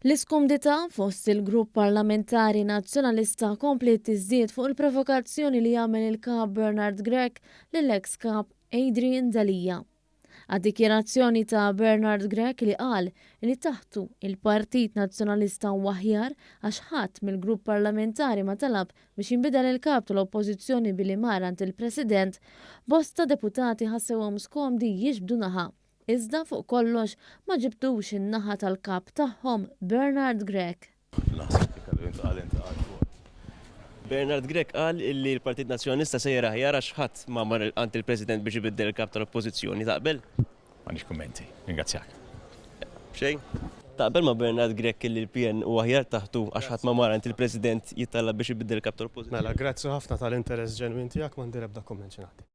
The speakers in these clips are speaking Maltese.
L-iskumdità fost il-Grupp Parlamentari Nazzjonalista komplet tiżdied fuq il-provokazzjoni li jagħmel il-kap Bernard Grech lill-eks kap Adrian Dalija. Għad-dikjerazzjoni ta' Bernard Grech li qal li taħtu il-Partit Nazzjonalista waħjar għax ħadd mill-Grupp Parlamentari ma talab biex jinbidel il-kap tal-Oppożizzjoni billi marant il-President, bosta deputati ħassewhom skomdi jiġbdu naħa. Iżda fuq kollox ma ġibtux in-naħa tal-kap tagħhom Bernard Grech. Bernard Grech qal li l-Partit Nazzjonalista sejjer aħjar għax ħadd ma mar għand il-President biex ibiddel il-kap tal-Oppożizzjoni. Taqbel? M'għandix kummenti, ringrazzjak. Xejn? Taqbel ma Bernard Grech li l-PN u aħjar taħtu għax ħadd ma mar għand il-President jittallab biex ibiddel il-kap tal-Oppożizzjoni. Mela, grazzi ħafna tal-interess ġenwin tiegħek m'għandi ebda kumment ngħaddi.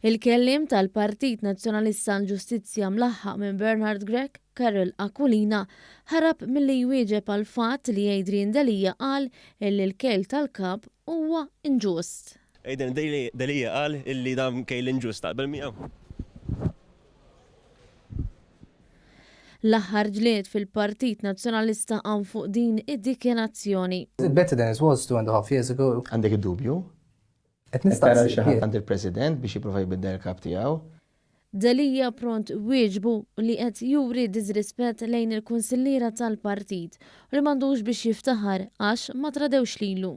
Il-kellim tal-Partit Nazzjonalista l-Ġustizzja mlaħħaq minn Bernard Grech, Karel Akulina, ħarab milli jwieġeb għal fatt li Adrian Dalija qal illi l-kejl tal-kap huwa inġust. Adrian Dalija qal illi dam kejl inġust taqbel miegħu. L-aħħar ġlied fil-Partit Nazzjonalista għan fuq din id-dikjerazzjoni. Better than it was 2.5 years ago. Għandek id-dubju? Qed nistaqsi xi ħadd għand il-President biex jipprova jbiddel il-kap tiegħu. Dalija pront wieġbu li qed juri disrispett lejn il-kunsilliera tal-partit u li m'għandux biex jiftaħar għax ma tradewx lilu.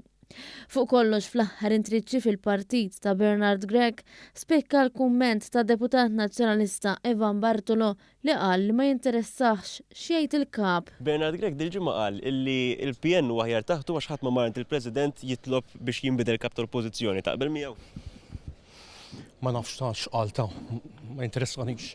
Fuq kollox fl-aħħar intriċċi fil-partit ta' Bernard Grech spekka l-kumment ta' deputat nazzjonalista Evan Bartolo li qal li ma jinteressax xejn il-kap. Bernard Grech dil-ġimgħa qal illi l-PN u aħjar taħtu għax ħadd ma mar għand il-President jitlob biex jinbidel il-kap tal-Oppożizzjoni. Taqbel miegħu? Ma nafx tax qalta, ma interessanix.